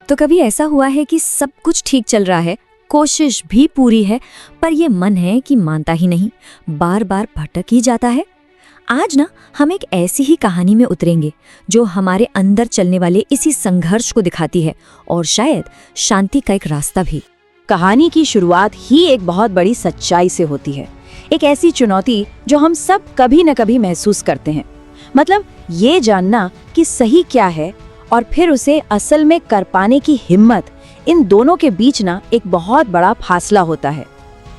तो कभी ऐसा हुआ है कि सब कुछ ठीक चल रहा है, कोशिश भी पूरी है, पर ये मन है कि मानता ही नहीं, बार बार भटक ही जाता है। आज ना हम एक ऐसी ही कहानी में उतरेंगे जो हमारे अंदर चलने वाले इसी संघर्ष को दिखाती है और शायद शांति का एक रास्ता भी। कहानी की शुरुआत ही एक बहुत बड़ी सच्चाई से होती है, एक ऐसी चुनौती जो हम सब कभी न कभी महसूस करते हैं। मतलब ये जानना कि सही क्या है और फिर उसे असल में कर पाने की हिम्मत, इन दोनों के बीच ना एक बहुत बड़ा फासला होता है।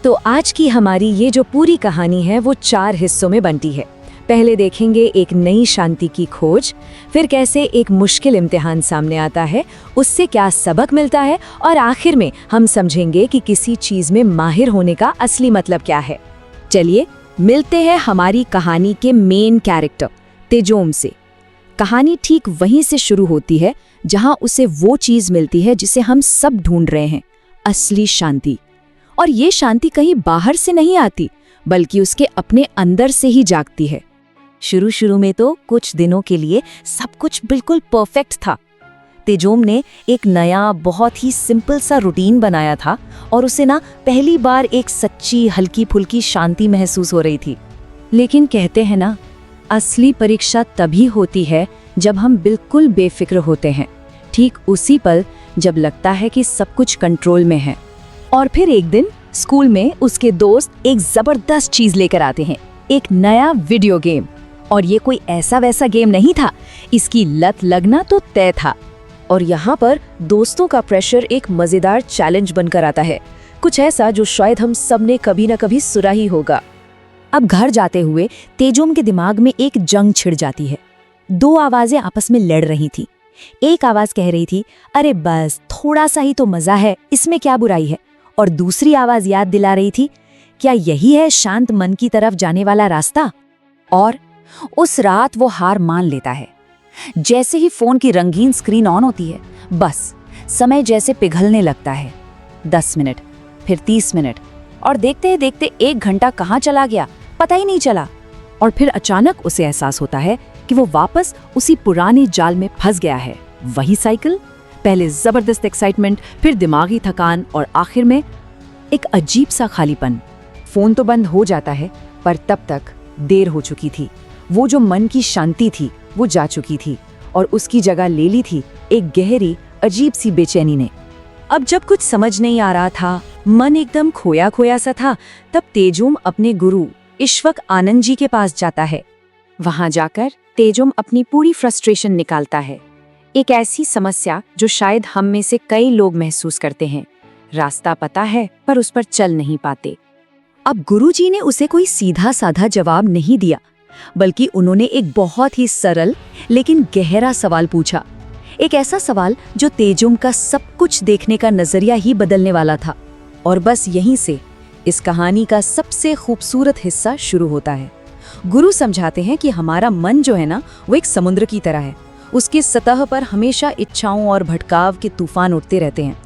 तो आज की हमारी ये जो पूरी कहानी है वो 4 हिस्सों में बनती है। पहले देखेंगे एक नई शांति की खोज, फिर कैसे एक मुश्किल इम्तिहान सामने आता है, उससे क्या सबक मिलता है, और आखिर में हम समझेंगे कि किसी चीज में माहिर होने का असली मतलब क्या है। चलिए मिलते हैं हमारी कहानी के मेन कैरेक्टर तेजोम से। कहानी ठीक वहीं से शुरू होती है जहां उसे वो चीज मिलती है जिसे हम सब ढूंढ रहे हैं, असली शांति। और ये शांति कहीं बाहर से नहीं आती, बल्कि उसके अपने अंदर से ही जागती है। शुरू में तो कुछ दिनों के लिए सब कुछ बिल्कुल परफेक्ट था। तेजोम ने एक नया बहुत ही सिंपल सा रूटीन बनाया था और उसे ना पहली बार एक सच्ची हल्की फुल्की शांति महसूस हो रही थी। लेकिन कहते हैं ना, असली परीक्षा तभी होती है जब हम बिल्कुल बेफिक्र होते हैं, ठीक उसी पल जब लगता है कि सब कुछ कंट्रोल में है। और फिर एक दिन स्कूल में उसके दोस्त एक जबरदस्त चीज लेकर आते हैं, एक नया वीडियो गेम। और ये कोई ऐसा वैसा गेम नहीं था, इसकी लत लगना तो तय था। और यहाँ पर दोस्तों का प्रेशर एक मजेदार चैलेंज बनकर आता है, कुछ ऐसा जो शायद हम सब ने कभी न कभी सुना ही होगा। अब घर जाते हुए तेजोम के दिमाग में एक जंग छिड़ जाती है। 2 आवाजें आपस में लड़ रही थी। एक आवाज कह रही थी, अरे बस थोड़ा सा ही तो मजा है, इसमें क्या बुराई है। और दूसरी आवाज याद दिला रही थी, क्या यही है शांत मन की तरफ जाने वाला रास्ता। और उस रात वो हार मान लेता है। जैसे ही फोन की रंगीन स्क्रीन ऑन होती है, बस समय जैसे पिघलने लगता है। 10 मिनट, फिर 30 मिनट, और देखते ही देखते 1 घंटा कहाँ चला गया पता ही नहीं चला। और फिर अचानक उसे एहसास होता है कि वो वापस उसी पुराने जाल में फंस गया है। वही साइकिल, पहले जबरदस्त एक्साइटमेंट, फिर दिमागी थकान, और आखिर में एक अजीब सा खालीपन। फोन तो बंद हो जाता है, पर तब तक देर हो चुकी थी। वो जो मन की शांति थी वो जा चुकी थी और उसकी जगह ले ली थी एक गहरी अजीब सी बेचैनी ने। अब जब कुछ समझ नहीं आ रहा था, मन एकदम खोया खोया सा था, तब तेजोम अपने गुरु ईश्वक आनंद जी के पास जाता है। वहां जाकर तेजोम अपनी पूरी फ्रस्ट्रेशन निकालता है। एक ऐसी समस्या जो शायद हम में से कई लोग महसूस करते हैं। रास्ता पता है पर उस पर चल नहीं पाते। अब गुरुजी ने उसे कोई सीधा साधा जवाब नहीं दिया, बल्कि उन्होंने एक बहुत ही सरल लेकिन गहरा सवाल पूछा। एक ऐसा सवाल जो तेजोम का सब कुछ देखने का नजरिया ही बदलने वाला था। और बस यहीं से इस कहानी का सबसे खूबसूरत हिस्सा शुरू होता है। गुरु समझाते हैं कि हमारा मन जो है ना, वो एक समुद्र की तरह है। उसकी सतह पर हमेशा इच्छाओं और भटकाव के तूफान उठते रहते हैं,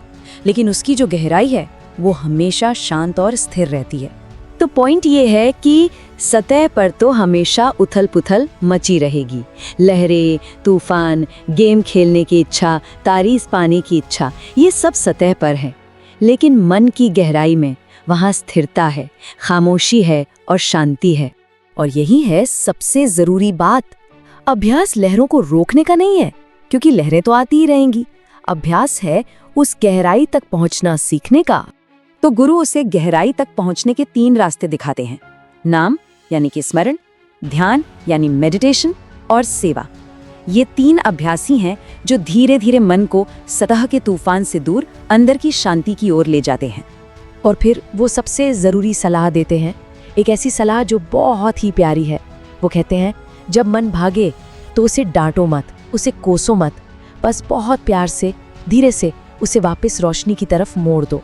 लेकिन उसकी जो गहराई है वो हमेशा शांत और स्थिर रहती है। तो पॉइंट ये है कि सतह पर तो हमेशा उथल पुथल मची रहेगी, लहरें, तूफान, गेम खेलने की इच्छा, तारीफ पाने की इच्छा, ये सब सतह पर है। लेकिन मन की गहराई में वहाँ स्थिरता है, खामोशी है और शांति है। और यही है सबसे जरूरी बात। अभ्यास लहरों को रोकने का नहीं है, क्योंकि लहरें तो आती ही रहेंगी। अभ्यास है उस गहराई तक पहुंचना सीखने का। तो गुरु उसे गहराई तक पहुंचने के 3 रास्ते दिखाते हैं, नाम यानी कि स्मरण, ध्यान यानी मेडिटेशन, और सेवा। ये 3 अभ्यासी हैं जो धीरे धीरे मन को सतह के तूफान से दूर अंदर की शांति की ओर ले जाते हैं। और फिर वो सबसे जरूरी सलाह देते हैं, एक ऐसी सलाह जो बहुत ही प्यारी है। वो कहते हैं, जब मन भागे तो उसे डांटो मत, उसे कोसो मत, बस बहुत प्यार से धीरे से उसे वापस रोशनी की तरफ मोड़ दो।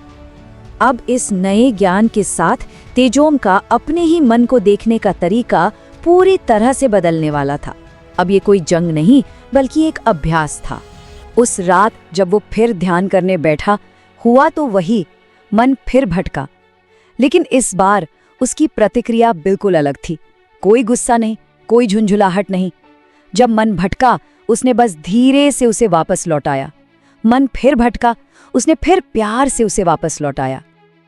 अब इस नए ज्ञान के साथ तेजोम का अपने ही मन को देखने का तरीका पूरी तरह से बदलने वाला था। अब ये कोई जंग नहीं, बल्कि एक अभ्यास था। उस रात जब वो फिर ध्यान करने बैठा, हुआ तो वही, मन फिर भटका। लेकिन इस बार उसकी प्रतिक्रिया बिल्कुल अलग थी। कोई गुस्सा नहीं, कोई झुंझुलाहट नहीं। जब मन भटका, उसने बस धीरे से उसे वापस लौटाया। मन फिर भटका, उसने फिर प्यार से उसे वापस लौटाया।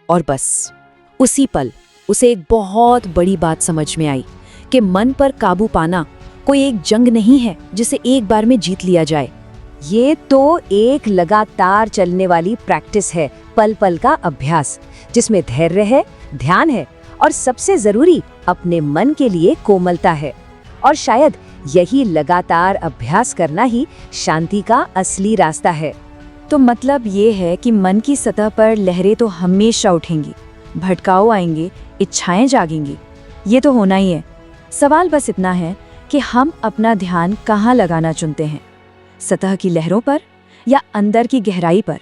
और बस उसी पल उसे एक बहुत बड़ी बात समझ में आई कि मन पर काबू पाना कोई एक जंग नहीं है जिसे एक बार में जीत लिया जाए। ये तो एक लगातार चलने वाली प्रैक्टिस है, पल पल का अभ्यास, जिसमें धैर्य है, ध्यान है और सबसे जरूरी अपने मन के लिए कोमलता है। और शायद यही लगातार अभ्यास करना ही शांति का असली रास्ता है। तो मतलब ये है कि मन की सतह पर लहरें तो हमेशा उठेंगी, भटकाव आएंगे, इच्छाएं जागेंगी, ये तो होना ही है। सवाल बस इतना है कि हम अपना ध्यान कहाँ लगाना चुनते हैं, सतह की लहरों पर या अंदर की गहराई पर।